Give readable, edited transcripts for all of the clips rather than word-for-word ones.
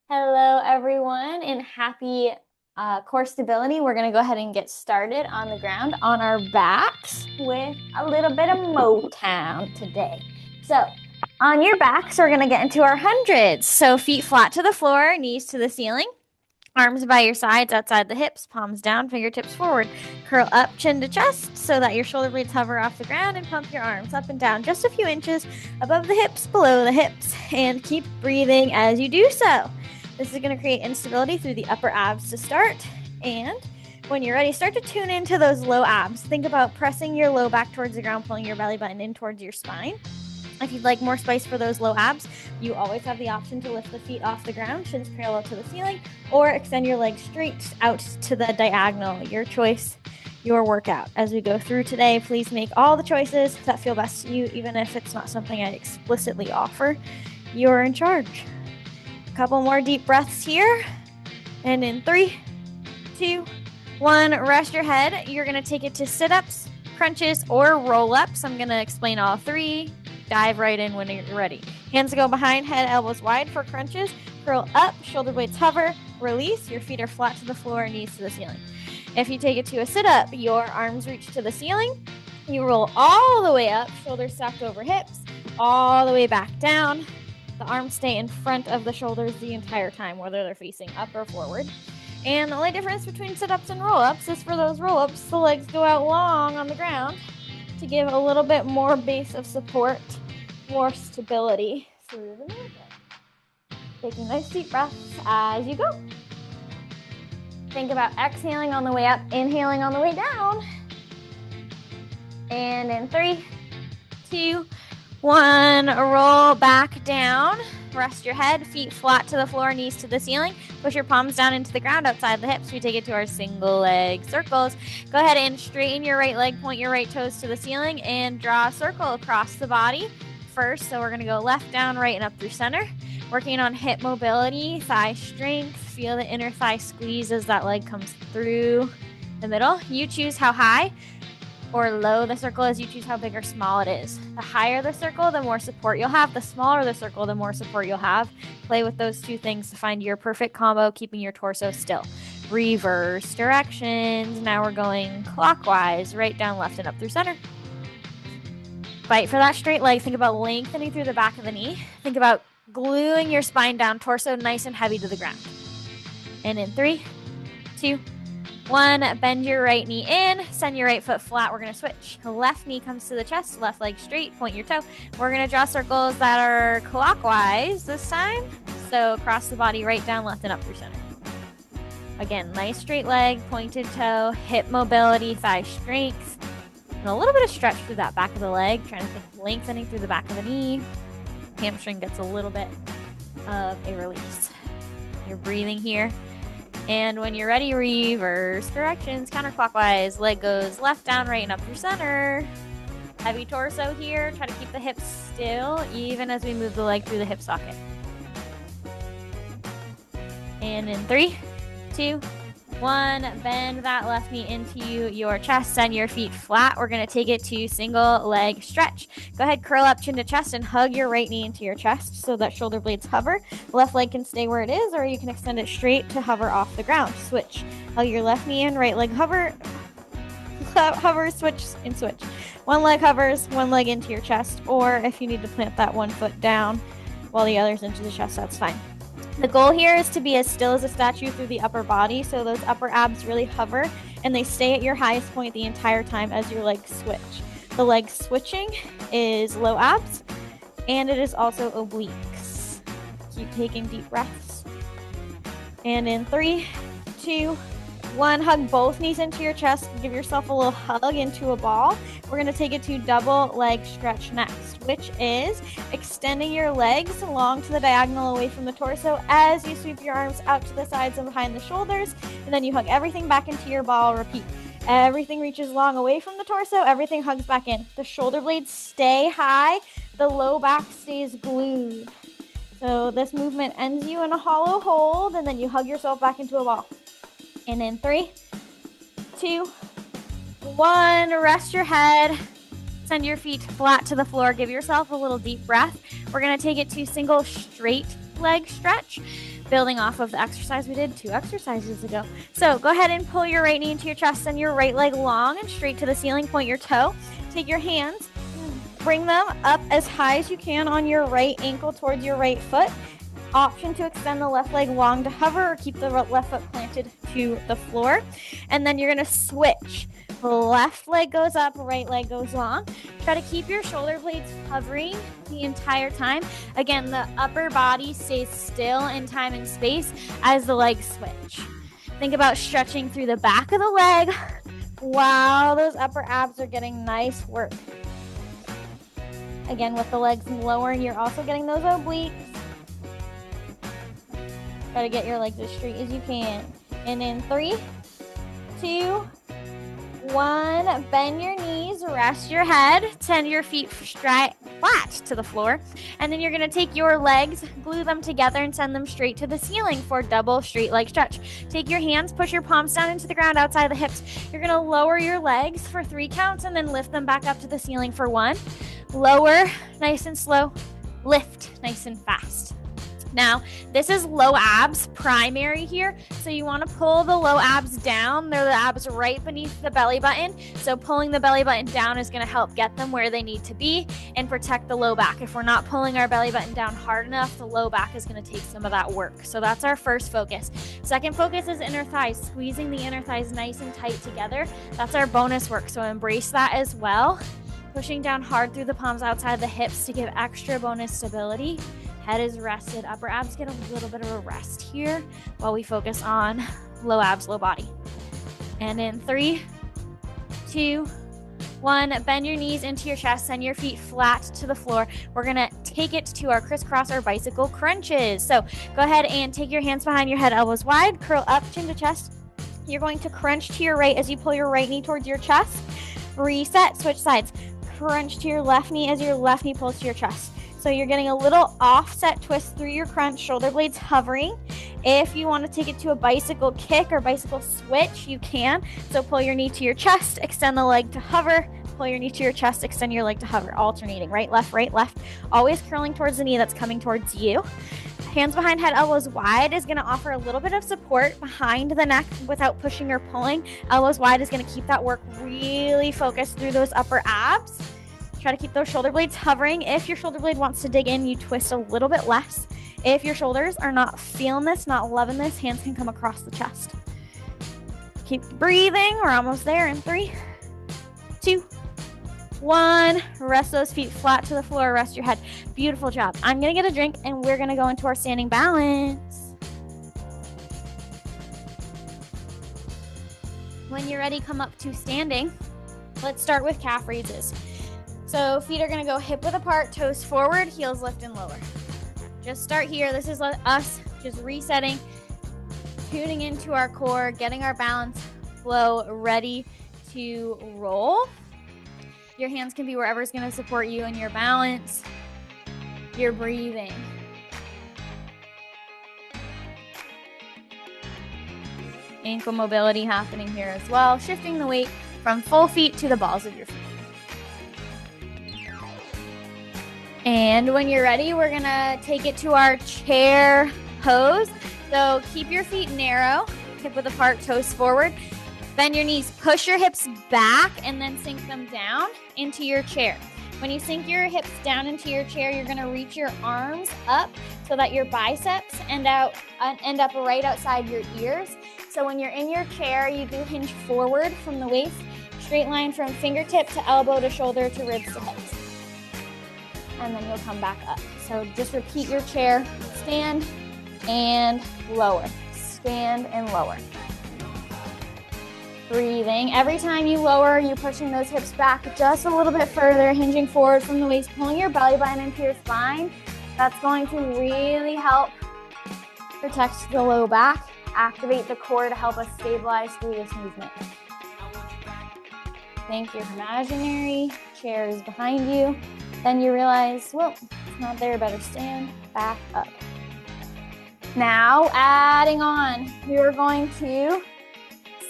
Hello, everyone, and happy core stability. We're going to go ahead and get started on the ground on our backs with a little bit of Motown today. So, on your backs, we're going to get into our hundreds. So, feet flat to the floor, knees to the ceiling, arms by your sides outside the hips, palms down, fingertips forward. Curl up, chin to chest, so that your shoulder blades hover off the ground, and pump your arms up and down just a few inches above the hips, below the hips, and keep breathing as you do so. This is going to create instability through the upper abs to start. And when you're ready, start to tune into those low abs. Think about pressing your low back towards the ground, pulling your belly button in towards your spine. If you'd like more space for those low abs, you always have the option to lift the feet off the ground, shins parallel to the ceiling, or extend your legs straight out to the diagonal. Your choice, your workout. As we go through today, please make all the choices that feel best to you, even if it's not something I explicitly offer. You're in charge. Couple more deep breaths here. And in 3, 2, 1, rest your head. You're going to take it to sit-ups, crunches, or roll-ups. I'm going to explain all three. Dive right in when you're ready. Hands go behind, head, elbows wide for crunches. Curl up, shoulder blades hover, release. Your feet are flat to the floor, knees to the ceiling. If you take it to a sit-up, your arms reach to the ceiling. You roll all the way up, shoulders stacked over hips, all the way back down. The arms stay in front of the shoulders the entire time, whether they're facing up or forward. And the only difference between sit-ups and roll-ups is for those roll-ups, the legs go out long on the ground to give a little bit more base of support, more stability through the movement. Taking nice deep breaths as you go. Think about exhaling on the way up, inhaling on the way down. And in 3, 2, 1, roll back down. Rest your head, feet flat to the floor, knees to the ceiling. Push your palms down into the ground outside the hips. We take it to our single leg circles. Go ahead and straighten your right leg, point your right toes to the ceiling, and draw a circle across the body first. So we're going to go left, down, right, and up through center. Working on hip mobility, thigh strength. Feel the inner thigh squeeze as that leg comes through the middle. You choose how high or low the circle is. You choose how big or small it is. The higher the circle, the more support you'll have. The smaller the circle, the more support you'll have. Play with those two things to find your perfect combo, keeping your torso still. Reverse directions. Now we're going clockwise, right, down, left, and up through center. Fight for that straight leg. Think about lengthening through the back of the knee. Think about gluing your spine down, torso nice and heavy to the ground. And in 3, 2, 1, bend your right knee in, send your right foot flat. We're going to switch. Left knee comes to the chest, left leg straight, point your toe. We're going to draw circles that are clockwise this time. So across the body, right, down, left, and up through center. Again, nice straight leg, pointed toe, hip mobility, thigh strength, and a little bit of stretch through that back of the leg. Trying to think lengthening through the back of the knee. Hamstring gets a little bit of a release. You're breathing here. And when you're ready, reverse directions, counterclockwise. Leg goes left, down, right, and up through center. Heavy torso here. Try to keep the hips still, even as we move the leg through the hip socket. And in 3, 2, 1, bend that left knee into your chest, send your feet flat. We're going to take it to single leg stretch. Go ahead, curl up chin to chest and hug your right knee into your chest so that shoulder blades hover. Left leg can stay where it is, or you can extend it straight to hover off the ground. Switch. Hug your left knee in, right leg hover, switch, and switch. One leg hovers, one leg into your chest, or if you need to plant that one foot down while the other's into the chest, that's fine. The goal here is to be as still as a statue through the upper body, so those upper abs really hover and they stay at your highest point the entire time as your legs switch. The leg switching is low abs, and it is also obliques. Keep taking deep breaths. And in 3, 2, 1, hug both knees into your chest. Give yourself a little hug into a ball. We're going to take it to double leg stretch next, which is extending your legs long to the diagonal away from the torso as you sweep your arms out to the sides and behind the shoulders. And then you hug everything back into your ball. Repeat. Everything reaches long away from the torso. Everything hugs back in. The shoulder blades stay high. The low back stays glued. So this movement ends you in a hollow hold, and then you hug yourself back into a ball. And in 3, 2, 1, rest your head. Send your feet flat to the floor. Give yourself a little deep breath. We're gonna take it to single straight leg stretch, building off of the exercise we did 2 exercises ago. So go ahead and pull your right knee into your chest, send your right leg long and straight to the ceiling, point your toe. Take your hands, bring them up as high as you can on your right ankle towards your right foot. Option to extend the left leg long to hover or keep the left foot planted to the floor. And then you're gonna switch. Left leg goes up, right leg goes long. Try to keep your shoulder blades hovering the entire time. Again, the upper body stays still in time and space as the legs switch. Think about stretching through the back of the leg while those upper abs are getting nice work. Again, with the legs lowering, you're also getting those obliques. Try to get your legs as straight as you can. And in 3, 2, 1, bend your knees, rest your head, send your feet flat to the floor. And then you're gonna take your legs, glue them together and send them straight to the ceiling for double straight leg stretch. Take your hands, push your palms down into the ground outside the hips. You're gonna lower your legs for 3 counts and then lift them back up to the ceiling for 1. Lower, nice and slow, lift, nice and fast. Now, this is low abs primary here, so you want to pull the low abs down. They're the abs right beneath the belly button, so pulling the belly button down is going to help get them where they need to be and protect the low back. If we're not pulling our belly button down hard enough, the low back is going to take some of that work. So that's our first focus. Second focus is inner thighs, squeezing the inner thighs nice and tight together. That's our bonus work, so embrace that as well. Pushing down hard through the palms outside the hips to give extra bonus stability. Head is rested. Upper abs get a little bit of a rest here while we focus on low abs, low body. And in 3, 2, 1, bend your knees into your chest, send your feet flat to the floor. We're gonna take it to our crisscross or bicycle crunches. So go ahead and take your hands behind your head, elbows wide, curl up, chin to chest. You're going to crunch to your right as you pull your right knee towards your chest. Reset, switch sides. Crunch to your left knee as your left knee pulls to your chest. So you're getting a little offset twist through your crunch, shoulder blades hovering. If you want to take it to a bicycle kick or bicycle switch, you can. So pull your knee to your chest, extend the leg to hover, pull your knee to your chest, extend your leg to hover, alternating, right, left, always curling towards the knee that's coming towards you. Hands behind head, elbows wide is going to offer a little bit of support behind the neck without pushing or pulling. Elbows wide is going to keep that work really focused through those upper abs. Try to keep those shoulder blades hovering. If your shoulder blade wants to dig in, you twist a little bit less. If your shoulders are not feeling this, not loving this, hands can come across the chest. Keep breathing. We're almost there in 3, 2, 1. Rest those feet flat to the floor. Rest your head. Beautiful job. I'm going to get a drink and we're going to go into our standing balance. When you're ready, come up to standing. Let's start with calf raises. So feet are going to go hip width apart, toes forward, heels lift and lower. Just start here. This is us just resetting, tuning into our core, getting our balance flow ready to roll. Your hands can be wherever is going to support you in your balance. You're breathing. Ankle mobility happening here as well, shifting the weight from full feet to the balls of your feet. And when you're ready, we're gonna take it to our chair pose. So keep your feet narrow, hip width apart, toes forward. Bend your knees, push your hips back, and then sink them down into your chair. When you sink your hips down into your chair, you're gonna reach your arms up so that your biceps end up right outside your ears. So when you're in your chair, you do hinge forward from the waist, straight line from fingertip to elbow to shoulder to ribs to hips. And then you'll come back up. So just repeat your chair, stand and lower, stand and lower. Breathing. Every time you lower, you're pushing those hips back just a little bit further, hinging forward from the waist, pulling your belly button into your spine. That's going to really help protect the low back, activate the core to help us stabilize through this movement. Think your imaginary chair is behind you. Then you realize, well, it's not there, better stand back up. Now, adding on, you're going to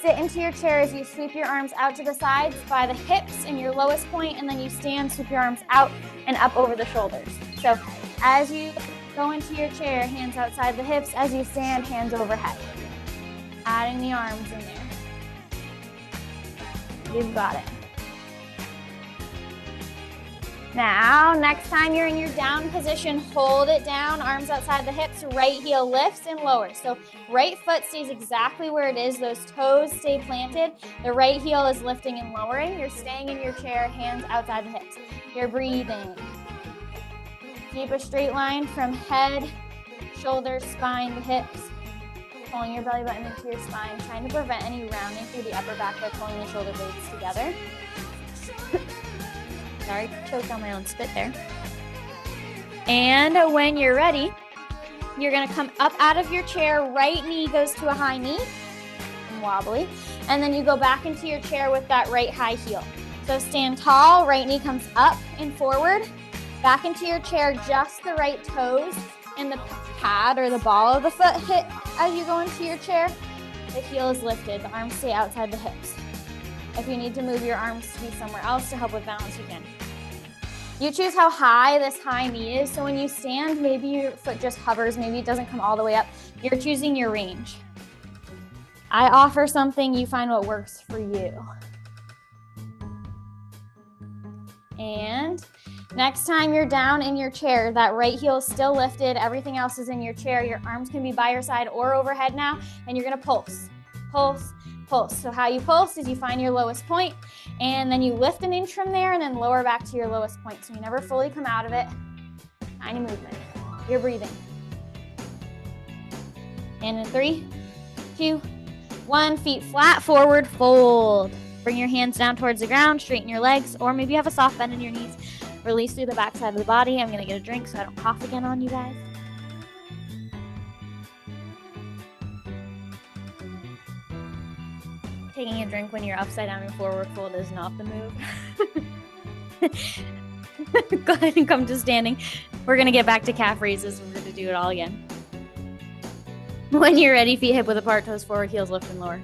sit into your chair as you sweep your arms out to the sides by the hips in your lowest point, and then you stand, sweep your arms out and up over the shoulders. So As you go into your chair, hands outside the hips. As you stand, hands overhead. Adding the arms in there. You've got it. Now, next time you're in your down position, hold it down, arms outside the hips, right heel lifts and lowers. So right foot stays exactly where it is, those toes stay planted. The right heel is lifting and lowering. You're staying in your chair, hands outside the hips. You're breathing. Keep a straight line from head, shoulders, spine, the hips. Pulling your belly button into your spine, trying to prevent any rounding through the upper back by pulling the shoulder blades together. Sorry, choked on my own spit there. And when you're ready, you're gonna come up out of your chair, right knee goes to a high knee, wobbly, and then you go back into your chair with that right high heel. So stand tall, right knee comes up and forward, back into your chair, just the right toes and the pad or the ball of the foot hit as you go into your chair. The heel is lifted, the arms stay outside the hips. If you need to move your arms to be somewhere else to help with balance, you can. You choose how high this high knee is. So when you stand, maybe your foot just hovers, maybe it doesn't come all the way up. You're choosing your range. I offer something, you find what works for you. And next time you're down in your chair, that right heel is still lifted, everything else is in your chair. Your arms can be by your side or overhead now, and you're gonna pulse, pulse, pulse. So how you pulse is you find your lowest point, and then you lift an inch from there and then lower back to your lowest point. So you never fully come out of it. Tiny movement. You're breathing. And in 3, 2, 1, feet flat, forward, fold. Bring your hands down towards the ground, straighten your legs, or maybe you have a soft bend in your knees. Release through the back side of the body. I'm gonna get a drink so I don't cough again on you guys. Taking a drink when you're upside down and forward fold is not the move. Go ahead and come to standing. We're gonna get back to calf raises. We're gonna do it all again. When you're ready, feet hip width apart, toes forward, heels lift and lower.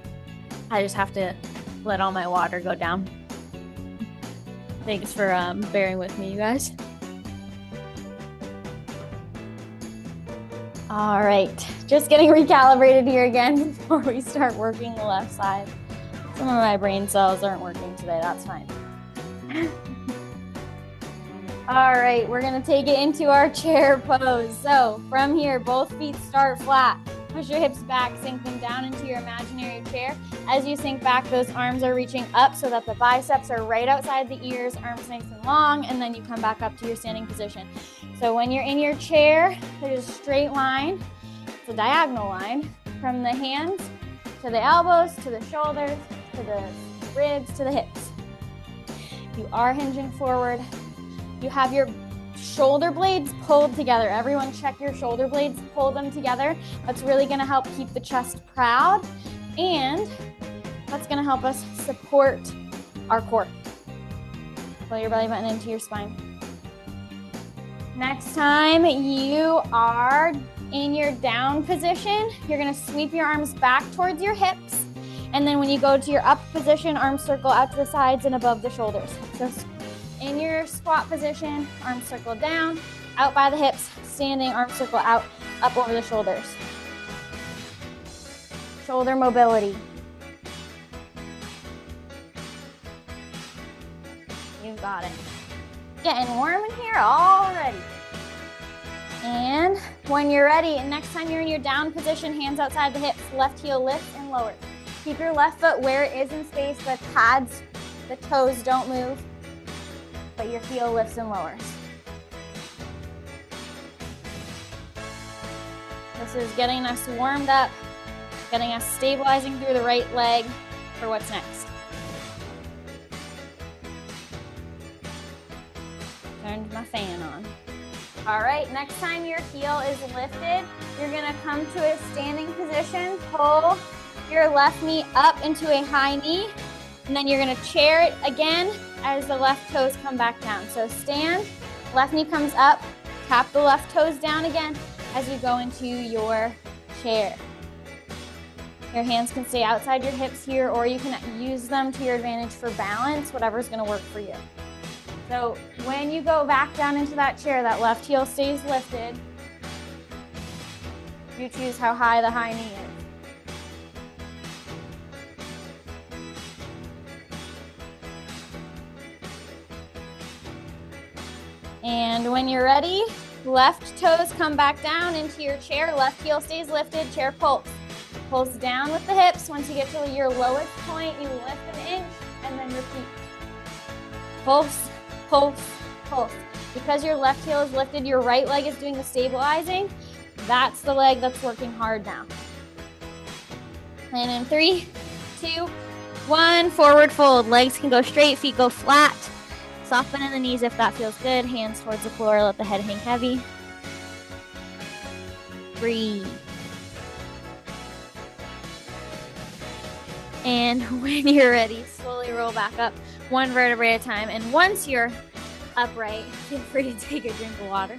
I just have to let all my water go down. Thanks for bearing with me, you guys. All right, just getting recalibrated here again before we start working the left side. Some of my brain cells aren't working today, that's fine. All right, we're gonna take it into our chair pose. So from here, both feet start flat. Push your hips back, sink them down into your imaginary chair. As you sink back, those arms are reaching up so that the biceps are right outside the ears, arms nice and long, and then you come back up to your standing position. So when you're in your chair, there's a straight line, it's a diagonal line, from the hands to the elbows, to the shoulders, to the ribs, to the hips. You are hinging forward. You have your shoulder blades pulled together. Everyone check your shoulder blades, pull them together. That's really gonna help keep the chest proud, and that's gonna help us support our core. Pull your belly button into your spine. Next time you are in your down position, you're gonna sweep your arms back towards your hips, and then when you go to your up position, arms circle out to the sides and above the shoulders. So in your squat position, arms circle down, out by the hips, standing, arms circle out, up over the shoulders. Shoulder mobility. You got it. Getting warm in here already. And when you're ready, next time you're in your down position, hands outside the hips, left heel lifts and lowers. Keep your left foot where it is in space, the pads, the toes don't move, but your heel lifts and lowers. This is getting us warmed up, getting us stabilizing through the right leg for what's next. Turned my fan on. All right, next time your heel is lifted, you're gonna come to a standing position, pull your left knee up into a high knee, and then you're gonna chair it again as the left toes come back down. So stand, left knee comes up, tap the left toes down again as you go into your chair. Your hands can stay outside your hips here, or you can use them to your advantage for balance, whatever's gonna work for you. So when you go back down into that chair, that left heel stays lifted. You choose how high the high knee is. And when you're ready, left toes come back down into your chair. Left heel stays lifted, chair pulse. Pulse down with the hips. Once you get to your lowest point, you lift an inch and then repeat. Pulse, pulse, pulse. Because your left heel is lifted, your right leg is doing the stabilizing. That's the leg that's working hard now. And in 3, 2, 1, forward fold. Legs can go straight, feet go flat. Soften in the knees if that feels good. Hands towards the floor, let the head hang heavy. Breathe. And when you're ready, slowly roll back up, one vertebrae at a time. And once you're upright, feel free to take a drink of water.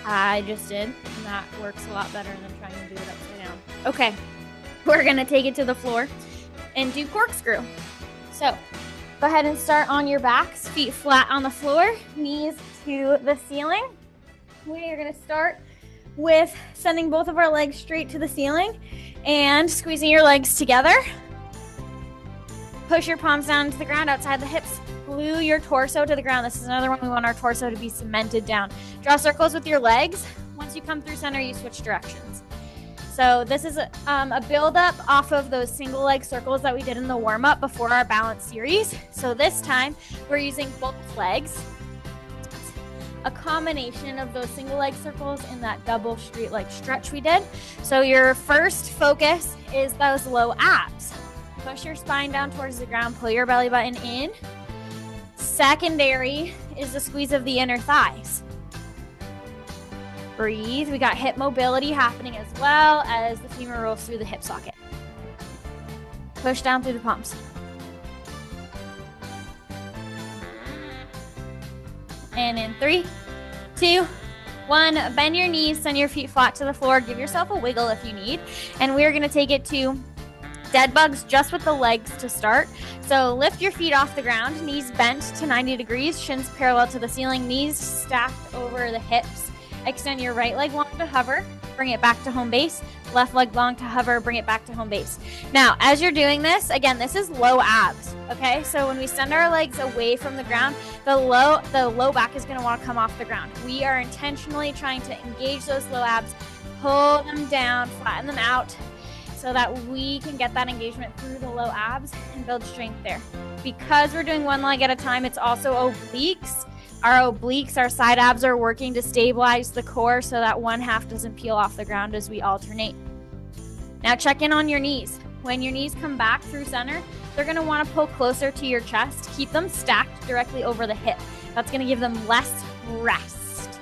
I just did, and that works a lot better than trying to do it upside down. Okay, we're gonna take it to the floor and do corkscrew. So, go ahead and start on your backs, feet flat on the floor, knees to the ceiling. We are gonna start with sending both of our legs straight to the ceiling and squeezing your legs together. Push your palms down to the ground outside the hips. Glue your torso to the ground. This is another one we want our torso to be cemented down. Draw circles with your legs. Once you come through center, you switch directions. So this is a build-up off of those single leg circles that we did in the warm-up before our balance series. So this time, we're using both legs. A combination of those single leg circles in that double street leg stretch we did. So your first focus is those low abs. Push your spine down towards the ground, pull your belly button in. Secondary is the squeeze of the inner thighs. Breathe. We got hip mobility happening as well as the femur rolls through the hip socket. Push down through the palms. And in 3, 2, 1, bend your knees, send your feet flat to the floor. Give yourself a wiggle if you need. And we're gonna take it to dead bugs just with the legs to start. So lift your feet off the ground, knees bent to 90 degrees, shins parallel to the ceiling, knees stacked over the hips. Extend your right leg long to hover, bring it back to home base. Left leg long to hover, bring it back to home base. Now, as you're doing this, again, this is low abs, okay? So when we send our legs away from the ground, the low back is gonna wanna come off the ground. We are intentionally trying to engage those low abs, pull them down, flatten them out, so that we can get that engagement through the low abs and build strength there. Because we're doing one leg at a time, it's also obliques. Our obliques, our side abs are working to stabilize the core so that one half doesn't peel off the ground as we alternate. Now check in on your knees. When your knees come back through center, they're gonna wanna pull closer to your chest. Keep them stacked directly over the hip. That's gonna give them less rest.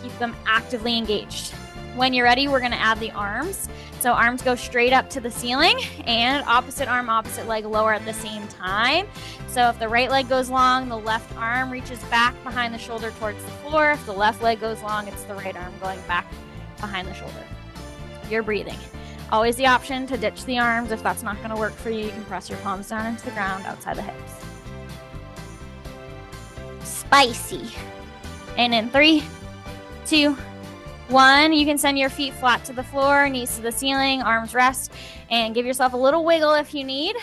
Keep them actively engaged. When you're ready, we're gonna add the arms. So arms go straight up to the ceiling and opposite arm, opposite leg lower at the same time. So if the right leg goes long, the left arm reaches back behind the shoulder towards the floor. If the left leg goes long, it's the right arm going back behind the shoulder. You're breathing. Always the option to ditch the arms. If that's not gonna work for you, you can press your palms down into the ground outside the hips. Spicy. And in 3, 2, 1, you can send your feet flat to the floor, knees to the ceiling, arms rest, and give yourself a little wiggle if you need.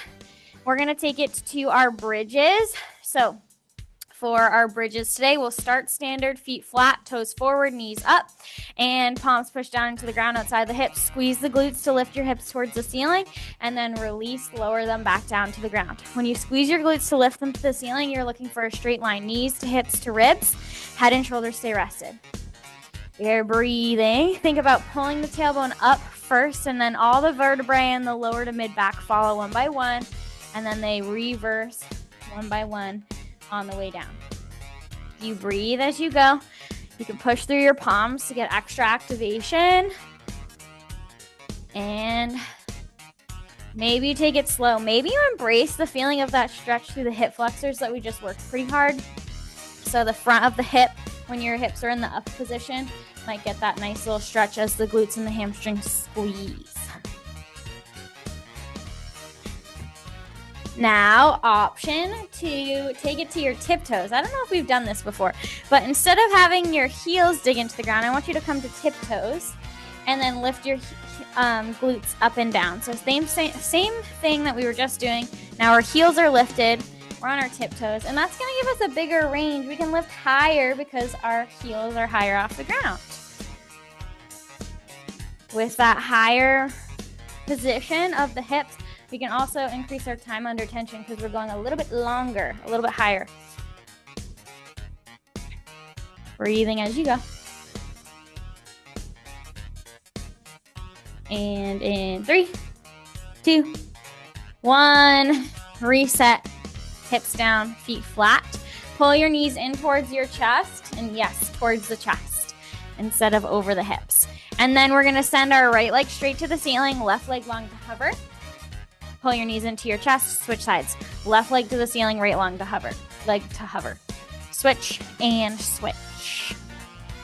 We're gonna take it to our bridges. So for our bridges today, we'll start standard, feet flat, toes forward, knees up, and palms push down into the ground outside the hips. Squeeze the glutes to lift your hips towards the ceiling, and then release, lower them back down to the ground. When you squeeze your glutes to lift them to the ceiling, you're looking for a straight line, knees to hips to ribs, head and shoulders stay rested. You're breathing. Think about pulling the tailbone up first, and then all the vertebrae in the lower to mid back follow one by one, and then they reverse one by one on the way down. You breathe as you go. You can push through your palms to get extra activation. And maybe you take it slow. Maybe you embrace the feeling of that stretch through the hip flexors that we just worked pretty hard. So the front of the hip, when your hips are in the up position, might get that nice little stretch as the glutes and the hamstrings squeeze. Now, option to take it to your tiptoes. I don't know if we've done this before, but instead of having your heels dig into the ground, I want you to come to tiptoes and then lift your glutes up and down. So same thing that we were just doing. Now our heels are lifted. We're on our tiptoes, and that's going to give us a bigger range. We can lift higher because our heels are higher off the ground. With that higher position of the hips, we can also increase our time under tension because we're going a little bit longer, a little bit higher. Breathing as you go. And in 3, 2, 1, reset. Hips down, feet flat. Pull your knees in towards your chest, and yes, towards the chest instead of over the hips. And then we're gonna send our right leg straight to the ceiling, left leg long to hover. Pull your knees into your chest, switch sides. Left leg to the ceiling, right long to hover. Leg to hover. Switch and switch.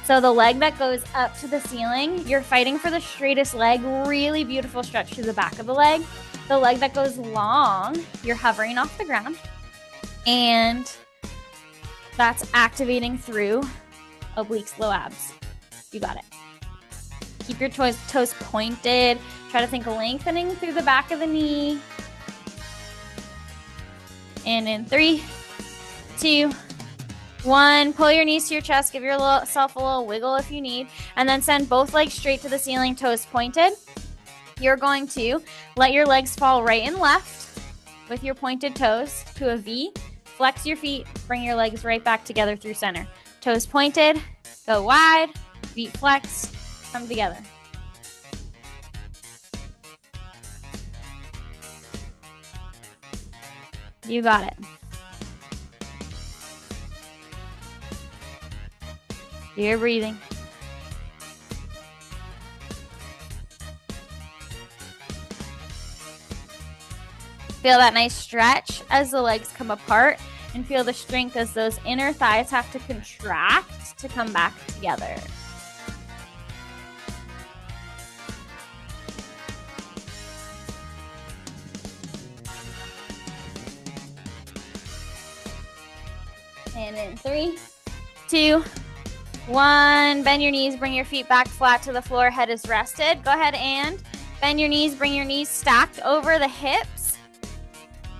So the leg that goes up to the ceiling, you're fighting for the straightest leg. Really beautiful stretch to the back of the leg. The leg that goes long, you're hovering off the ground. And that's activating through obliques, low abs. You got it. Keep your toes pointed. Try to think lengthening through the back of the knee. And in 3, 2, 1, pull your knees to your chest. Give yourself a little wiggle if you need. And then send both legs straight to the ceiling, toes pointed. You're going to let your legs fall right and left with your pointed toes to a V. Flex your feet, bring your legs right back together through center. Toes pointed, go wide, feet flexed, come together. You got it. You're breathing. Feel that nice stretch as the legs come apart, and feel the strength as those inner thighs have to contract to come back together. And in 3, 2, 1, bend your knees, bring your feet back flat to the floor, head is rested. Go ahead and bend your knees, bring your knees stacked over the hips.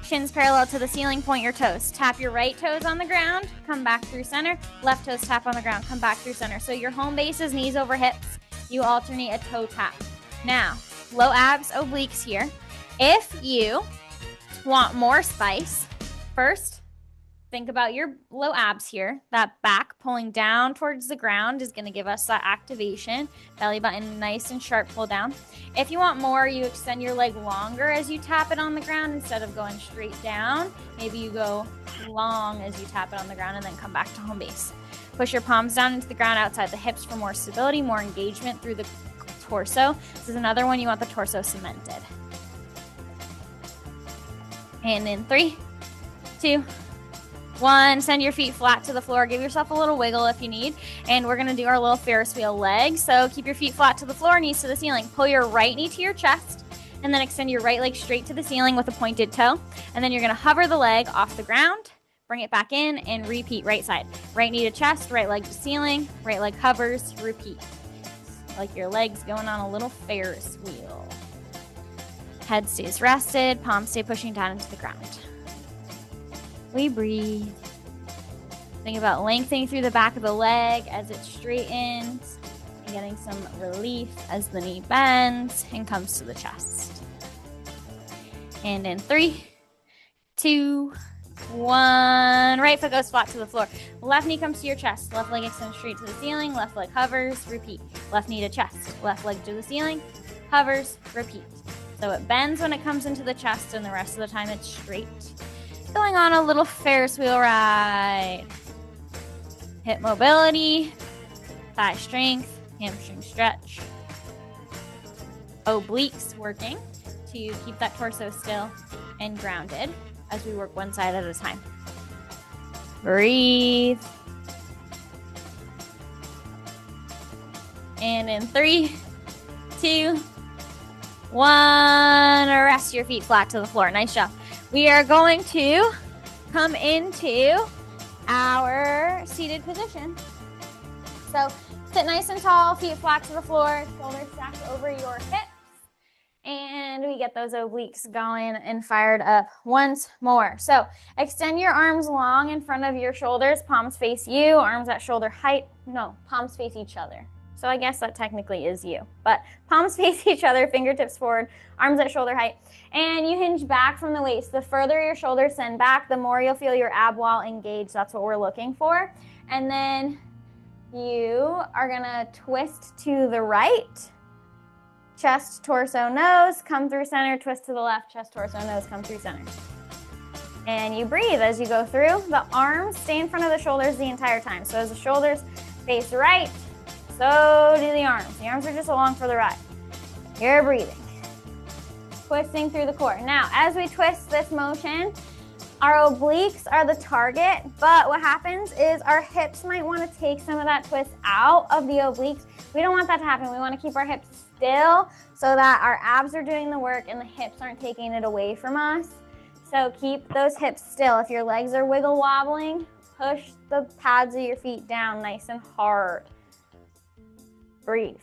Shins parallel to the ceiling, point your toes. Tap your right toes on the ground, come back through center. Left toes tap on the ground, come back through center. So your home base is knees over hips. You alternate a toe tap. Now, low abs, obliques here. If you want more spice, first, think about your low abs here. That back pulling down towards the ground is going to give us that activation. Belly button nice and sharp, pull down. If you want more, you extend your leg longer as you tap it on the ground instead of going straight down. Maybe you go long as you tap it on the ground and then come back to home base. Push your palms down into the ground outside the hips for more stability, more engagement through the torso. This is another one you want the torso cemented. And in 3, 2, 1, send your feet flat to the floor. Give yourself a little wiggle if you need. And we're going to do our little Ferris wheel leg. So keep your feet flat to the floor, knees to the ceiling. Pull your right knee to your chest, and then extend your right leg straight to the ceiling with a pointed toe. And then you're going to hover the leg off the ground, bring it back in, and repeat right side. Right knee to chest, right leg to ceiling, right leg hovers, repeat. Like your legs going on a little Ferris wheel. Head stays rested, palms stay pushing down into the ground. We breathe. Think about lengthening through the back of the leg as it straightens, and getting some relief as the knee bends and comes to the chest. And in 3, 2, 1, right foot goes flat to the floor. Left knee comes to your chest. Left leg extends straight to the ceiling. Left leg hovers, repeat. Left knee to chest. Left leg to the ceiling, hovers, repeat. So it bends when it comes into the chest, and the rest of the time it's straight. Going on a little Ferris wheel ride. Hip mobility, thigh strength, hamstring stretch. Obliques working to keep that torso still and grounded as we work one side at a time. Breathe. And in 3, 2, 1, rest your feet flat to the floor. Nice job. We are going to come into our seated position. So sit nice and tall, feet flat to the floor, shoulders stacked over your hips. And we get those obliques going and fired up once more. So extend your arms long in front of your shoulders, palms face you, arms at shoulder height. No, palms face each other. So I guess that technically is you, but palms face each other, fingertips forward, arms at shoulder height. And you hinge back from the waist. The further your shoulders send back, the more you'll feel your ab wall engaged. That's what we're looking for. And then you are gonna twist to the right. Chest, torso, nose, come through center, twist to the left, chest, torso, nose, come through center. And you breathe as you go through. The arms stay in front of the shoulders the entire time. So as the shoulders face right, so do the arms. The arms are just along for the ride. You're breathing. Twisting through the core. Now, as we twist this motion, our obliques are the target, but what happens is our hips might want to take some of that twist out of the obliques. We don't want that to happen. We want to keep our hips still so that our abs are doing the work and the hips aren't taking it away from us. So keep those hips still. If your legs are wiggle wobbling, push the pads of your feet down nice and hard. Breathe.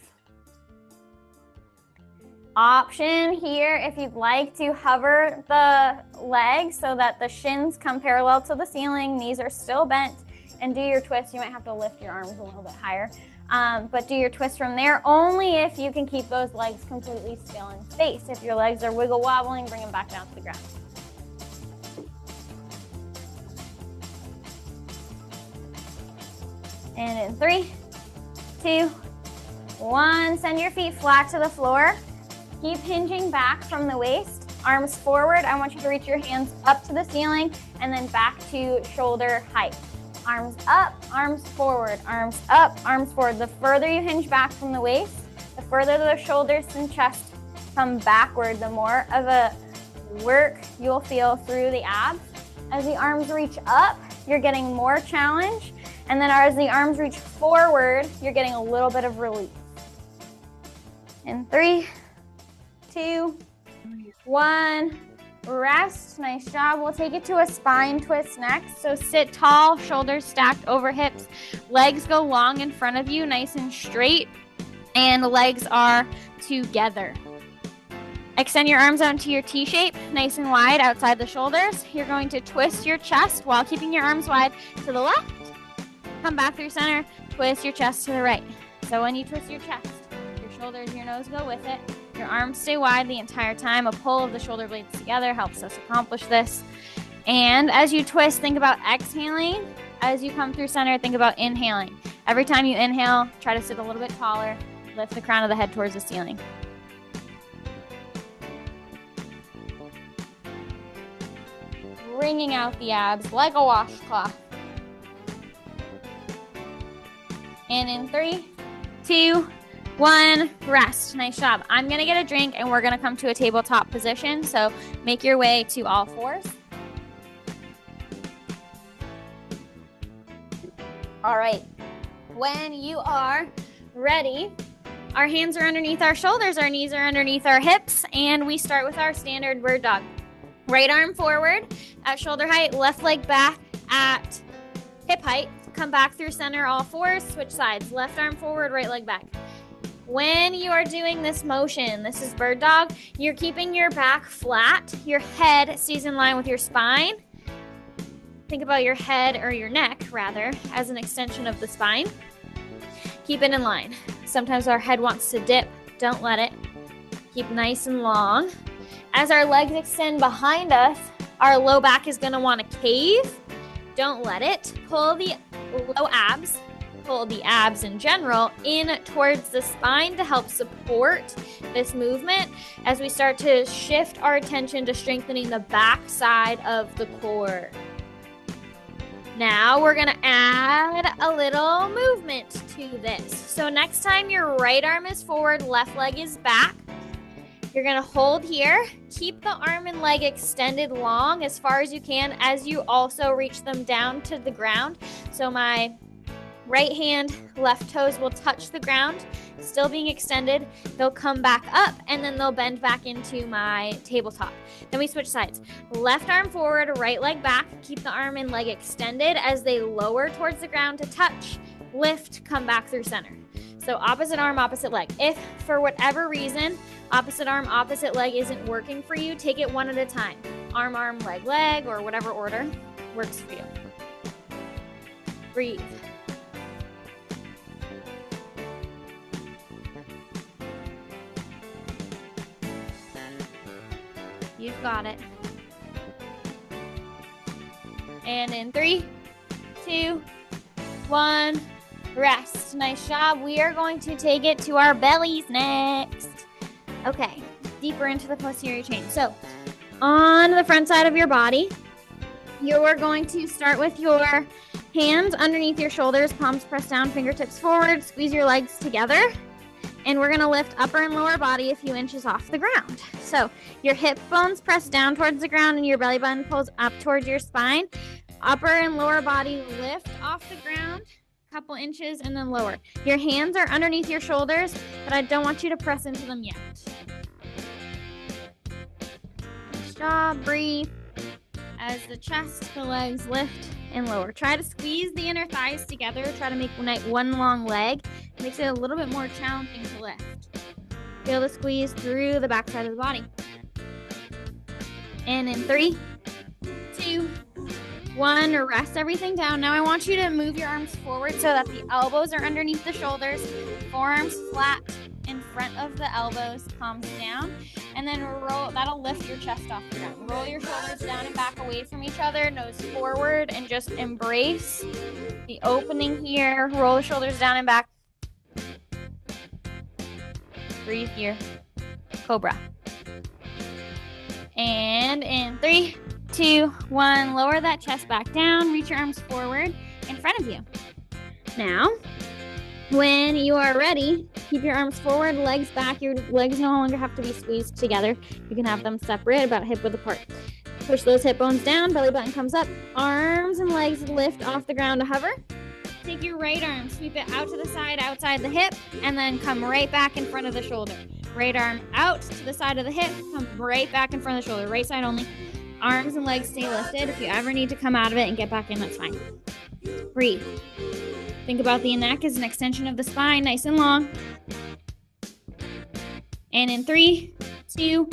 Option here, if you'd like to hover the legs so that the shins come parallel to the ceiling, knees are still bent, and do your twist. You might have to lift your arms a little bit higher, but do your twist from there only if you can keep those legs completely still in space. If your legs are wiggle wobbling, bring them back down to the ground. And in 3, 2, 1, send your feet flat to the floor. Keep hinging back from the waist, arms forward. I want you to reach your hands up to the ceiling and then back to shoulder height. Arms up, arms forward, arms up, arms forward. The further you hinge back from the waist, the further the shoulders and chest come backward, the more of a work you'll feel through the abs. As the arms reach up, you're getting more challenge. And then as the arms reach forward, you're getting a little bit of relief. In 3, 2, 1, rest. Nice job. We'll take it to a spine twist next. So sit tall, shoulders stacked over hips. Legs go long in front of you, nice and straight, and the legs are together. Extend your arms out into your T shape, nice and wide outside the shoulders. You're going to twist your chest while keeping your arms wide to the left. Come back through center, twist your chest to the right. So when you twist your chest, your shoulders, your nose go with it. Your arms stay wide the entire time. A pull of the shoulder blades together helps us accomplish this. And as you twist, think about exhaling. As you come through center, think about inhaling. Every time you inhale, try to sit a little bit taller. Lift the crown of the head towards the ceiling. Wringing out the abs like a washcloth. And in 3, 2, 1, rest. Nice job. I'm going to get a drink and we're going to come to a tabletop position. So make your way to all fours. All right. When you are ready, our hands are underneath our shoulders, our knees are underneath our hips, and we start with our standard bird dog. Right arm forward at shoulder height, left leg back at hip height. Come back through center, all fours, switch sides. Left arm forward, right leg back. When you are doing this motion, this is bird dog, you're keeping your back flat. Your head stays in line with your spine. Think about your head, or your neck rather, as an extension of the spine. Keep it in line. Sometimes our head wants to dip. Don't let it. Keep nice and long. As our legs extend behind us, our low back is going to want to cave. Don't let it. Pull the low abs, pull the abs in general in towards the spine to help support this movement as we start to shift our attention to strengthening the back side of the core. Now we're going to add a little movement to this. So next time your right arm is forward, left leg is back. You're going to hold here. Keep the arm and leg extended long as far as you can as you also reach them down to the ground. So my right hand, left toes will touch the ground, still being extended. They'll come back up and then they'll bend back into my tabletop. Then we switch sides. Left arm forward, right leg back. Keep the arm and leg extended as they lower towards the ground to touch. Lift, come back through center. So opposite arm, opposite leg. If for whatever reason, opposite arm, opposite leg isn't working for you, take it one at a time. Arm, arm, leg, leg, or whatever order works for you. Breathe. You've got it. And in 3, 2, 1, rest. Nice job. We are going to take it to our bellies next. Okay, deeper into the posterior chain. So on the front side of your body, you're going to start with your hands underneath your shoulders, palms pressed down, fingertips forward, squeeze your legs together. And we're going to lift upper and lower body a few inches off the ground. So your hip bones press down towards the ground and your belly button pulls up towards your spine. Upper and lower body lift off the ground a couple inches and then lower. Your hands are underneath your shoulders, but I don't want you to press into them yet. Nice job. Breathe as the chest, the legs lift and lower. Try to squeeze the inner thighs together. Try to make one long leg. It makes it a little bit more challenging to lift. Feel the squeeze through the back side of the body. And in 3, 2, 1, rest everything down. Now I want you to move your arms forward so that the elbows are underneath the shoulders, forearms flat in front of the elbows, palms down, and then roll. That'll lift your chest off the ground. Roll your shoulders down and back away from each other, nose forward, and just embrace the opening here. Roll the shoulders down and back. Breathe here. Cobra. And in 3, 2, 1, lower that chest back down. Reach your arms forward in front of you. Now, when you are ready, keep your arms forward, legs back. Your legs no longer have to be squeezed together. You can have them separate, about hip width apart. Push those hip bones down, belly button comes up. Arms and legs lift off the ground to hover. Take your right arm, sweep it out to the side, outside the hip, and then come right back in front of the shoulder. Right arm out to the side of the hip, come right back in front of the shoulder. Right side only. Arms and legs stay lifted. If you ever need to come out of it and get back in, that's fine. Breathe. Think about the neck as an extension of the spine, nice and long. And in 3, 2,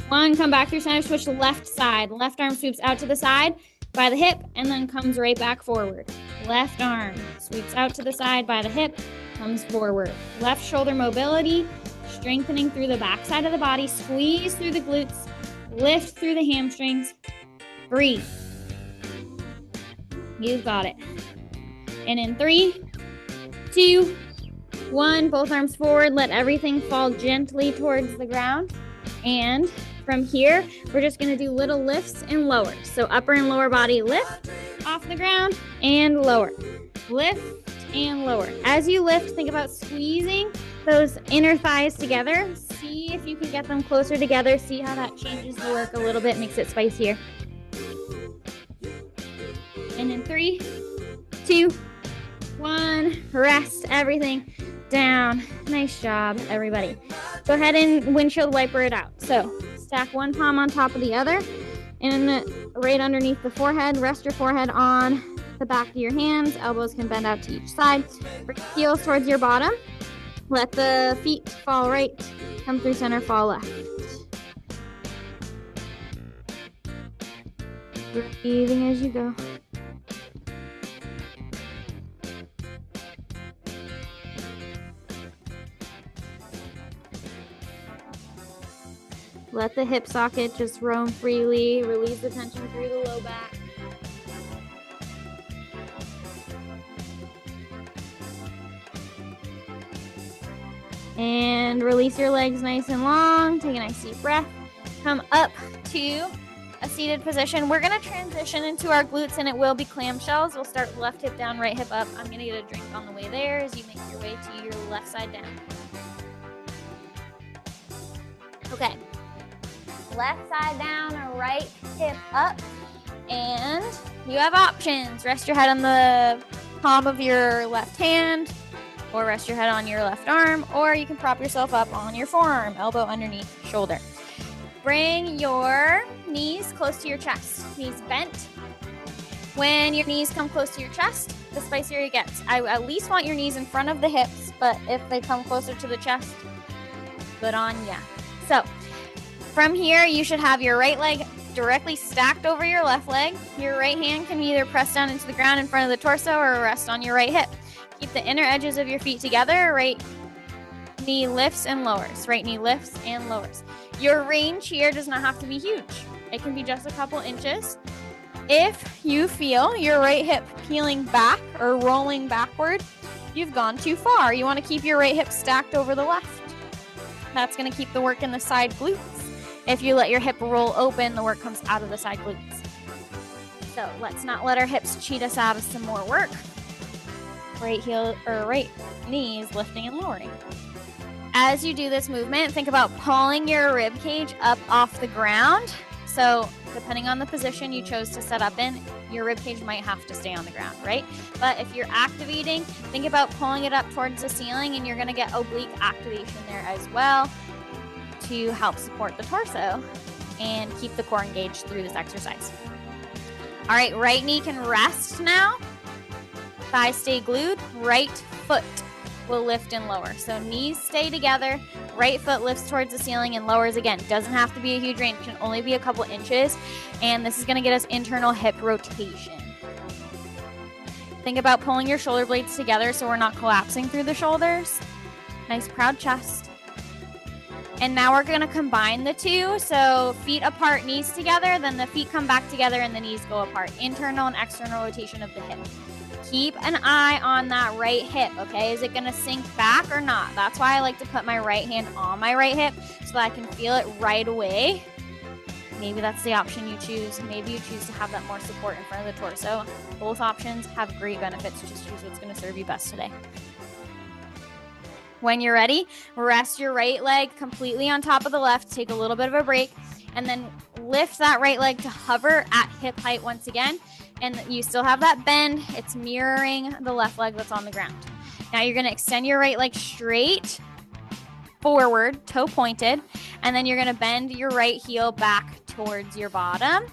1, come back through center, switch to left side. Left arm sweeps out to the side by the hip and then comes right back forward. Left arm sweeps out to the side by the hip, comes forward. Left shoulder mobility, strengthening through the back side of the body, squeeze through the glutes, lift through the hamstrings. Breathe. You've got it. And in 3, 2, 1, both arms forward. Let everything fall gently towards the ground. And from here, we're just going to do little lifts and lowers. So upper and lower body lift off the ground and lower. Lift and lower. As you lift, think about squeezing those inner thighs together. See if you can get them closer together. See how that changes the work a little bit, makes it spicier. And in 3, 2, 1, rest everything down. Nice job, everybody. Go ahead and windshield wiper it out. So stack one palm on top of the other and right underneath the forehead. Rest your forehead on the back of your hands. Elbows can bend out to each side. Bring heels towards your bottom. Let the feet fall right. Come through center, fall left. Breathing as you go. Let the hip socket just roam freely. Release the tension through the low back. And release your legs nice and long. Take a nice deep breath. Come up to a seated position. We're going to transition into our glutes, and it will be clamshells. We'll start left hip down, right hip up. I'm going to get a drink on the way there as you make your way to your left side down. Okay. Left side down, right hip up. And you have options. Rest your head on the palm of your left hand, or rest your head on your left arm, or you can prop yourself up on your forearm, elbow underneath shoulder. Bring your knees close to your chest, knees bent. When your knees come close to your chest, the spicier it gets. I at least want your knees in front of the hips, but if they come closer to the chest, good on ya. So from here, you should have your right leg directly stacked over your left leg. Your right hand can either press down into the ground in front of the torso or rest on your right hip. Keep the inner edges of your feet together. Right knee lifts and lowers. Right knee lifts and lowers. Your range here does not have to be huge. It can be just a couple inches. If you feel your right hip peeling back or rolling backward, you've gone too far. You want to keep your right hip stacked over the left. That's going to keep the work in the side glutes. If you let your hip roll open, the work comes out of the side glutes. So let's not let our hips cheat us out of some more work. Right heel or right knee is lifting and lowering. As you do this movement, think about pulling your rib cage up off the ground. So depending on the position you chose to set up in, your rib cage might have to stay on the ground, right? But if you're activating, think about pulling it up towards the ceiling, and you're going to get oblique activation there as well to help support the torso and keep the core engaged through this exercise. All right, right knee can rest now. Thighs stay glued. Right foot will lift and lower. So knees stay together. Right foot lifts towards the ceiling and lowers again. Doesn't have to be a huge range. Can only be a couple inches. And this is going to get us internal hip rotation. Think about pulling your shoulder blades together so we're not collapsing through the shoulders. Nice proud chest. And now we're going to combine the two. So feet apart, knees together. Then the feet come back together and the knees go apart. Internal and external rotation of the hip. Keep an eye on that right hip, okay? Is it going to sink back or not? That's why I like to put my right hand on my right hip so that I can feel it right away. Maybe that's the option you choose. Maybe you choose to have that more support in front of the torso. Both options have great benefits. Just choose what's going to serve you best today. When you're ready, rest your right leg completely on top of the left. Take a little bit of a break, and then lift that right leg to hover at hip height once again. And you still have that bend. It's mirroring the left leg that's on the ground. Now you're going to extend your right leg straight forward, toe pointed, and then you're going to bend your right heel back towards your bottom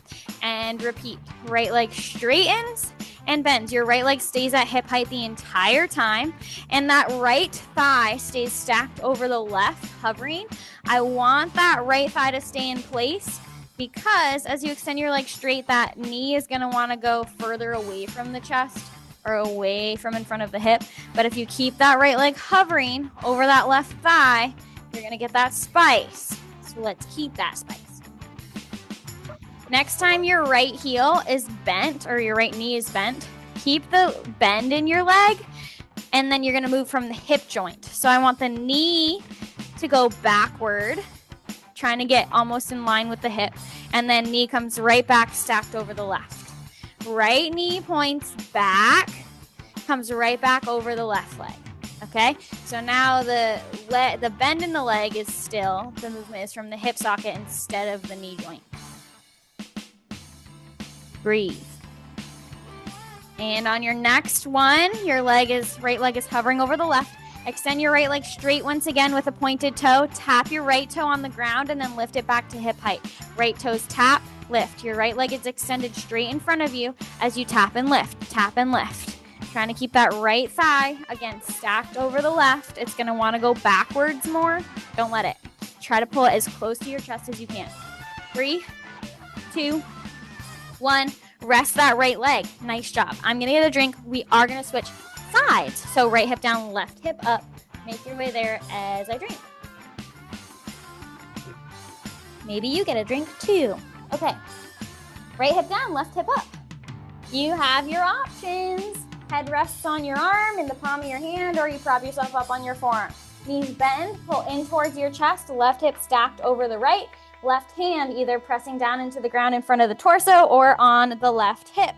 and repeat. Right leg straightens and bends. Your right leg stays at hip height the entire time, and that right thigh stays stacked over the left, hovering. I want that right thigh to stay in place, because as you extend your leg straight, that knee is going to want to go further away from the chest or away from in front of the hip. But if you keep that right leg hovering over that left thigh, you're going to get that spice. So let's keep that spice. Next time your right heel is bent or your right knee is bent, keep the bend in your leg, and then you're going to move from the hip joint. So I want the knee to go backward, trying to get almost in line with the hip, and then knee comes right back stacked over the left. Right knee points back, comes right back over the left leg. Okay, so now the bend in the leg is still, the movement is from the hip socket instead of the knee joint. Breathe. And on your next one, your right leg is hovering over the left. Extend your right leg straight once again with a pointed toe. Tap your right toe on the ground and then lift it back to hip height. Right toes tap, lift. Your right leg is extended straight in front of you as you tap and lift, tap and lift. Trying to keep that right thigh, again, stacked over the left. It's going to want to go backwards more. Don't let it. Try to pull it as close to your chest as you can. 3, 2, 1. Rest that right leg. Nice job. I'm going to get a drink. We are going to switch sides. So right hip down, left hip up. Make your way there as I drink. Maybe you get a drink too. Okay. Right hip down, left hip up. You have your options. Head rests on your arm in the palm of your hand, or you prop yourself up on your forearm. Knees bend, pull in towards your chest, left hip stacked over the right, left hand either pressing down into the ground in front of the torso or on the left hip.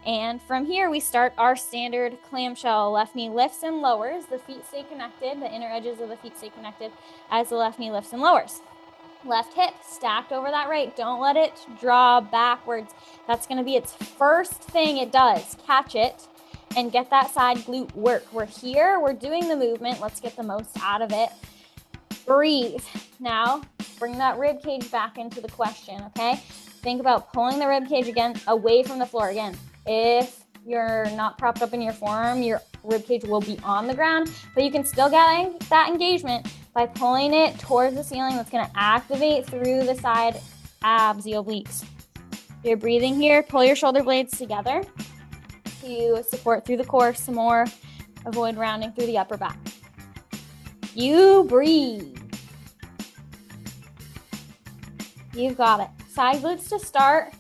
And from here, we start our standard clamshell. Left knee lifts and lowers. The feet stay connected. The inner edges of the feet stay connected as the left knee lifts and lowers. Left hip stacked over that right. Don't let it draw backwards. That's going to be its first thing it does. Catch it. and get that side glute work. We're here, we're doing the movement. Let's get the most out of it. Breathe. Now, bring that rib cage back into the question, okay? Think about pulling the rib cage again away from the floor. Again, if you're not propped up in your forearm, your rib cage will be on the ground, but you can still get that engagement by pulling it towards the ceiling. That's gonna activate through the side abs, the obliques. You're breathing here, pull your shoulder blades together to support through the core some more. Avoid rounding through the upper back. You breathe. You've got it. Side glutes to start.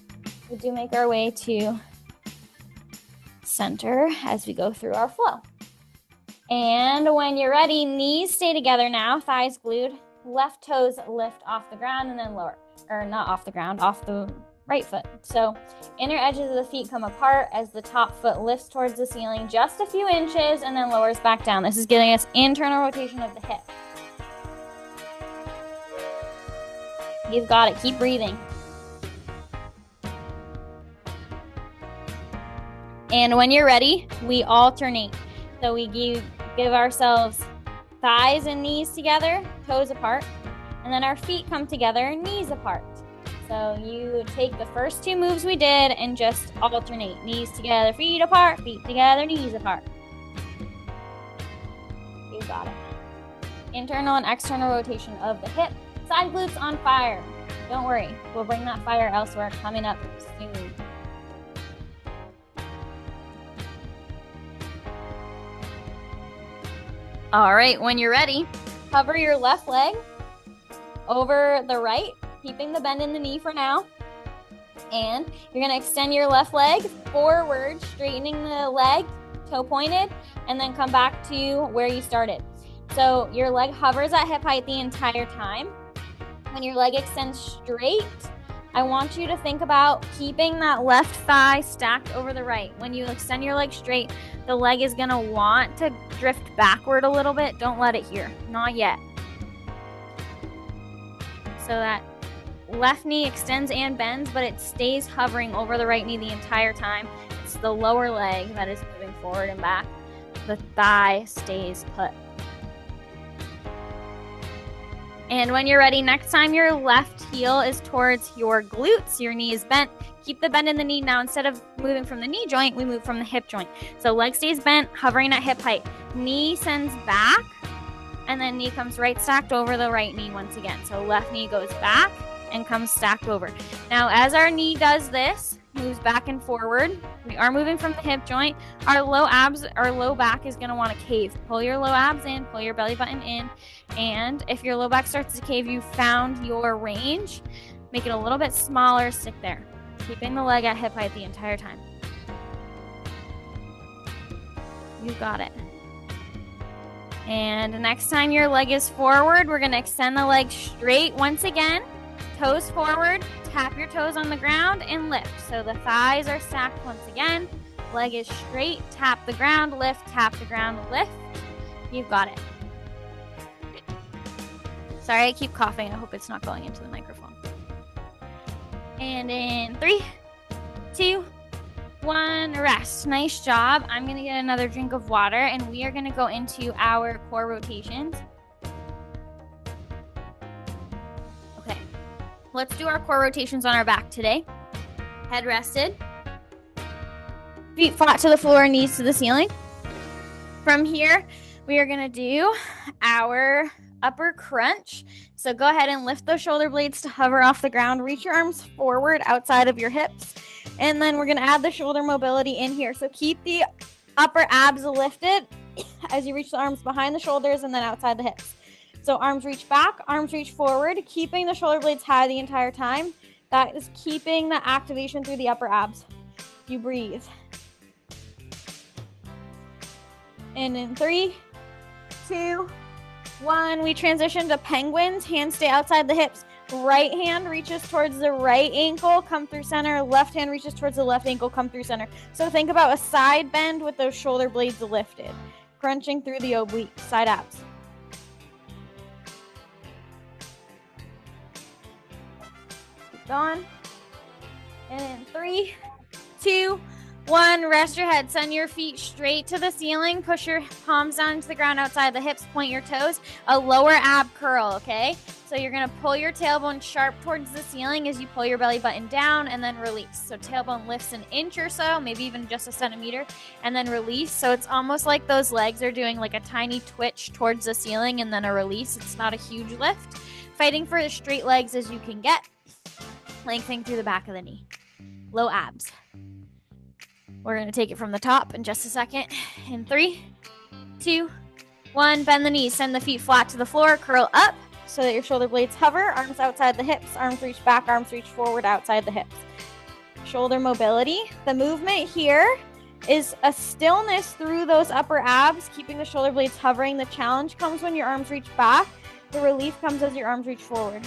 We do make our way to center as we go through our flow. And when you're ready, knees stay together now, thighs glued, left toes lift off the ground and then lower, or not off the ground, off the right foot. So inner edges of the feet come apart as the top foot lifts towards the ceiling just a few inches and then lowers back down. This is giving us internal rotation of the hip. You've got it. Keep breathing. And when you're ready, we alternate. So we give ourselves thighs and knees together, toes apart, and then our feet come together, knees apart. So you take the first two moves we did and just alternate. Knees together, feet apart, feet together, knees apart. You got it. Internal and external rotation of the hip. Side glutes on fire. Don't worry, we'll bring that fire elsewhere coming up soon. All right, when you're ready, hover your left leg over the right, keeping the bend in the knee for now. And you're gonna extend your left leg forward, straightening the leg, toe pointed, and then come back to where you started. So your leg hovers at hip height the entire time. When your leg extends straight, I want you to think about keeping that left thigh stacked over the right. When you extend your leg straight, the leg is gonna want to drift backward a little bit. Don't let it here, not yet. So that left knee extends and bends, but it stays hovering over the right knee the entire time. It's the lower leg that is moving forward and back. The thigh stays put. And when you're ready, next time your left heel is towards your glutes, your knee is bent, keep the bend in the knee. Now, instead of moving from the knee joint, we move from the hip joint. So leg stays bent, hovering at hip height. Knee sends back, and then knee comes right stacked over the right knee once again. So left knee goes back and comes stacked over. Now, as our knee does this, moves back and forward, we are moving from the hip joint. Our low back is gonna wanna cave. Pull your low abs in, pull your belly button in, and if your low back starts to cave, you found your range. Make it a little bit smaller, stick there. Keeping the leg at hip height the entire time. You got it. And next time your leg is forward, we're gonna extend the leg straight once again. Toes forward, tap your toes on the ground and lift. So the thighs are stacked once again. Leg is straight, tap the ground, lift, tap the ground, lift. You've got it. Sorry, I keep coughing. I hope it's not going into the microphone. And in 3, 2, 1, rest. Nice job. I'm gonna get another drink of water and we are gonna go into our core rotations. Okay, let's do our core rotations on our back today. Head rested. Feet flat to the floor, knees to the ceiling. From here, we are gonna do our upper crunch. So go ahead and lift those shoulder blades to hover off the ground. Reach your arms forward outside of your hips. And then we're gonna add the shoulder mobility in here. So keep the upper abs lifted as you reach the arms behind the shoulders and then outside the hips. So arms reach back, arms reach forward, keeping the shoulder blades high the entire time. That is keeping the activation through the upper abs. You breathe. And in 3, 2, 1, we transition to penguins. Hands stay outside the hips. Right hand reaches towards the right ankle, come through center. Left hand reaches towards the left ankle, come through center. So think about a side bend with those shoulder blades lifted. Crunching through the obliques, side abs. Keep going. And in 3, 2, 1, rest your head. Send your feet straight to the ceiling. Push your palms down to the ground outside the hips. Point your toes. A lower ab curl, okay? So you're going to pull your tailbone sharp towards the ceiling as you pull your belly button down and then release. So tailbone lifts an inch or so, maybe even just a centimeter, and then release. So it's almost like those legs are doing like a tiny twitch towards the ceiling and then a release. It's not a huge lift. Fighting for as straight legs as you can get. Lengthening through the back of the knee. Low abs. We're going to take it from the top in just a second. In 3, 2, 1. Bend the knees. Send the feet flat to the floor. Curl up so that your shoulder blades hover. Arms outside the hips. Arms reach back. Arms reach forward outside the hips. Shoulder mobility. The movement here is a stillness through those upper abs, keeping the shoulder blades hovering. The challenge comes when your arms reach back. The relief comes as your arms reach forward.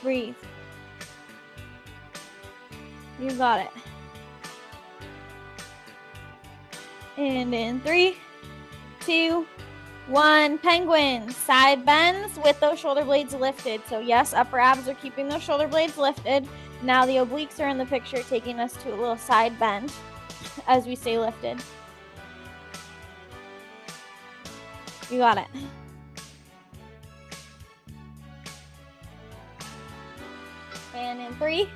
Breathe. You got it. And in 3, 2, 1. Penguin. Side bends with those shoulder blades lifted. So yes, upper abs are keeping those shoulder blades lifted. Now the obliques are in the picture, taking us to a little side bend as we stay lifted. You got it. And in 3,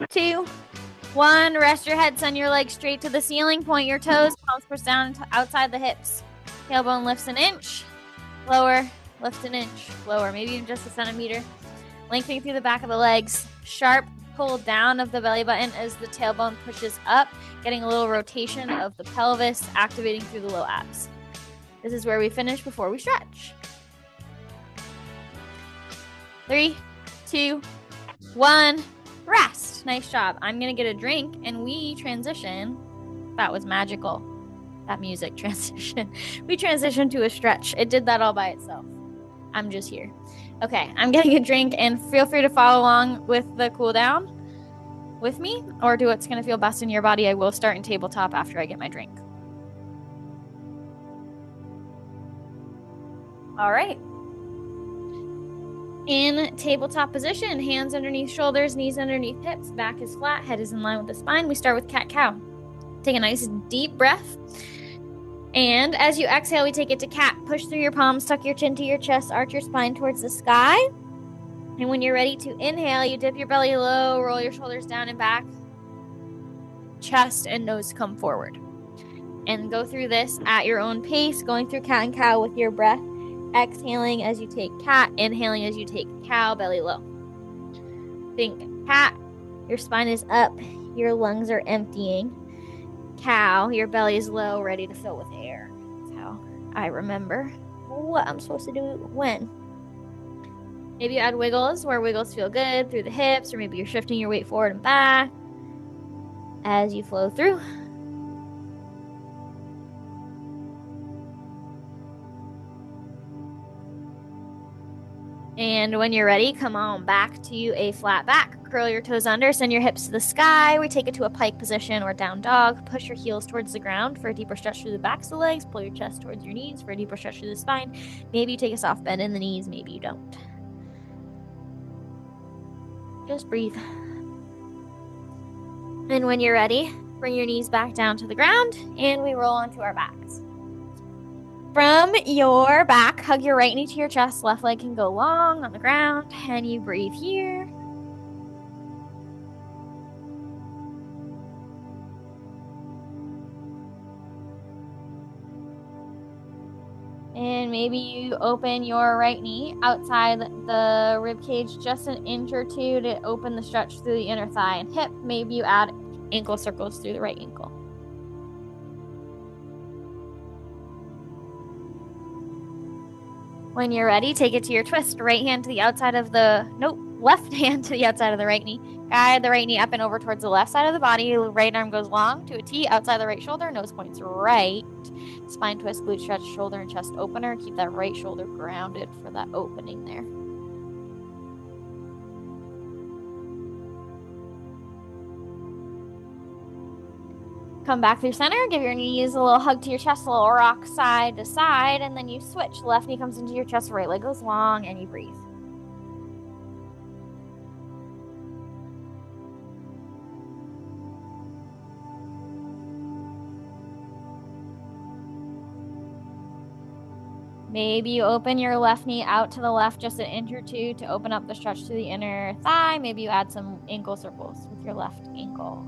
2, 1. Rest your head. Send your legs straight to the ceiling. Point your toes. Palms press down outside the hips. Tailbone lifts an inch. Lower. Lift an inch. Lower. Maybe even just a centimeter. Lengthening through the back of the legs. Sharp pull down of the belly button as the tailbone pushes up. Getting a little rotation of the pelvis. Activating through the low abs. This is where we finish before we stretch. 3, 2, 1. Rest. Nice job. I'm going to get a drink and we transition. That was magical. That music transition. We transitioned to a stretch. It did that all by itself. I'm just here. Okay, I'm getting a drink and feel free to follow along with the cool down with me or do what's going to feel best in your body. I will start in tabletop after I get my drink. All right. In tabletop position, hands underneath shoulders, knees underneath hips, back is flat, head is in line with the spine. We start with cat-cow. Take a nice deep breath. And as you exhale, we take it to cat. Push through your palms, tuck your chin to your chest, arch your spine towards the sky. And when you're ready to inhale, you dip your belly low, roll your shoulders down and back. Chest and nose come forward. And go through this at your own pace, going through cat and cow with your breath. Exhaling as you take cat, inhaling as you take cow, belly low. Think cat, your spine is up, your lungs are emptying. Cow, your belly is low, ready to fill with air. That's how I remember what I'm supposed to do when. Maybe you add wiggles where wiggles feel good through the hips, or maybe you're shifting your weight forward and back as you flow through. And when you're ready, come on back to a flat back. Curl your toes under, send your hips to the sky. We take it to a pike position or down dog. Push your heels towards the ground for a deeper stretch through the backs of the legs. Pull your chest towards your knees for a deeper stretch through the spine. Maybe you take a soft bend in the knees, maybe you don't. Just breathe. And when you're ready, bring your knees back down to the ground and we roll onto our backs. From your back, hug your right knee to your chest. Left leg can go long on the ground. And you breathe here. And maybe you open your right knee outside the rib cage just an inch or two to open the stretch through the inner thigh and hip. Maybe you add ankle circles through the right ankle. When you're ready, take it to your twist. Right hand to the outside of the, left hand to the outside of the right knee. Guide the right knee up and over towards the left side of the body. Right arm goes long to a T outside the right shoulder. Nose points right. Spine twist, glute stretch, shoulder and chest opener. Keep that right shoulder grounded for that opening there. Come back through center, give your knees a little hug to your chest, a little rock side to side, and then you switch. Left knee comes into your chest, right leg goes long, and you breathe. Maybe you open your left knee out to the left just an inch or two to open up the stretch to the inner thigh. Maybe you add some ankle circles with your left ankle.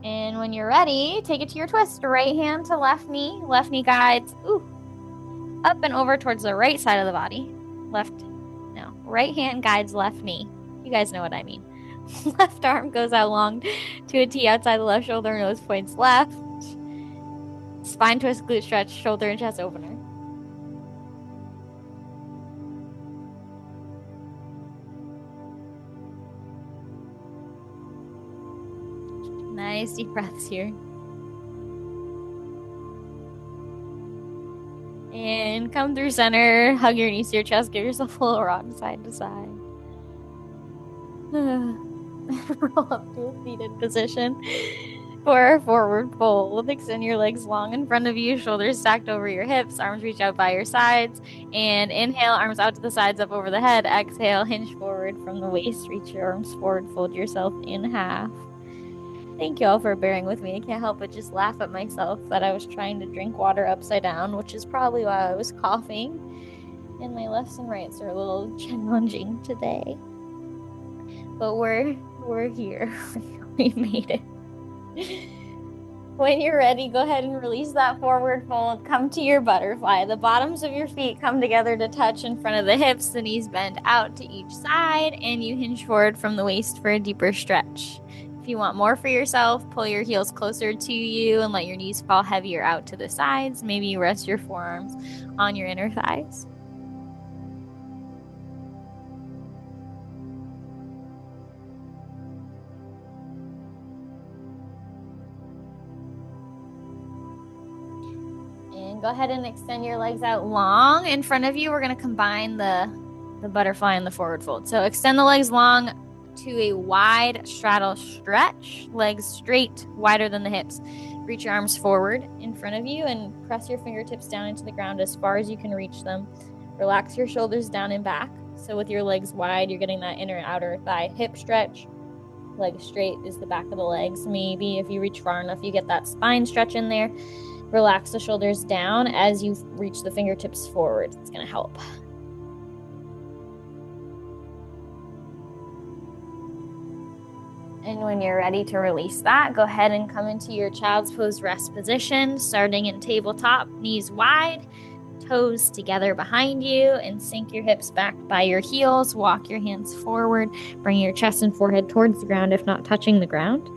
And when you're ready, take it to your twist. Right hand to left knee guides up and over towards the right side of the body. Right hand guides left knee. You guys know what I mean. Left arm goes out long to a T outside the left shoulder, nose points left. Spine twist, glute stretch, shoulder and chest opener. Nice deep breaths here. And come through center, hug your knees to your chest, give yourself a little rock side to side. Roll up to a seated position for a forward fold. Extend your legs long in front of you, shoulders stacked over your hips, arms reach out by your sides. And inhale, arms out to the sides, up over the head. Exhale, hinge forward from the waist, reach your arms forward, fold yourself in half. Thank you all for bearing with me. I can't help but just laugh at myself that I was trying to drink water upside down, which is probably why I was coughing. And my lefts and rights are a little challenging today. But we're here. We made it. When you're ready, go ahead and release that forward fold. Come to your butterfly. The bottoms of your feet come together to touch in front of the hips. The knees bend out to each side, and you hinge forward from the waist for a deeper stretch. If you want more for yourself, pull your heels closer to you and let your knees fall heavier out to the sides. Maybe you rest your forearms on your inner thighs. And go ahead and extend your legs out long in front of you. We're going to combine the butterfly and the forward fold. So extend the legs long to a wide straddle stretch, legs straight, wider than the hips. Reach your arms forward in front of you and press your fingertips down into the ground as far as you can reach them. Relax your shoulders down and back. So with your legs wide, you're getting that inner and outer thigh hip stretch. Legs straight is the back of the legs. Maybe if you reach far enough, you get that spine stretch in there. Relax the shoulders down as you reach the fingertips forward. It's going to help. And when you're ready to release that, go ahead and come into your child's pose rest position, starting in tabletop, knees wide, toes together behind you, and sink your hips back by your heels. Walk your hands forward, bring your chest and forehead towards the ground, if not touching the ground.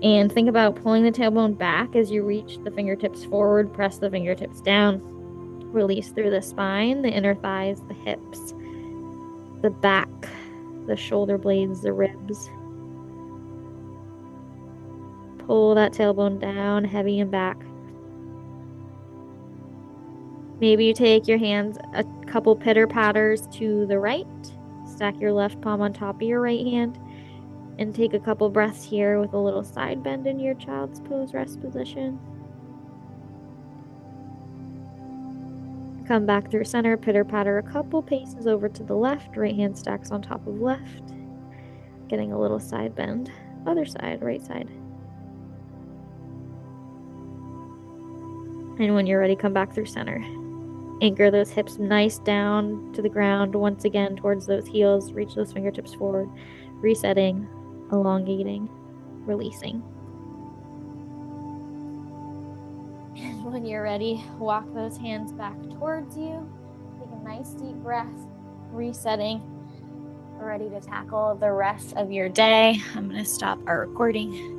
And think about pulling the tailbone back as you reach the fingertips forward, press the fingertips down, release through the spine, the inner thighs, the hips, the back, the shoulder blades, the ribs. Pull that tailbone down, heavy and back. Maybe you take your hands a couple pitter-patters to the right. Stack your left palm on top of your right hand. And take a couple breaths here with a little side bend in your child's pose rest position. Come back through center, pitter-patter a couple paces over to the left. Right hand stacks on top of left. Getting a little side bend. Other side, right side. And when you're ready, come back through center. Anchor those hips nice down to the ground. Once again, towards those heels. Reach those fingertips forward. Resetting, elongating, releasing. And when you're ready, walk those hands back towards you. Take a nice deep breath. Resetting. Ready to tackle the rest of your day. I'm going to stop our recording.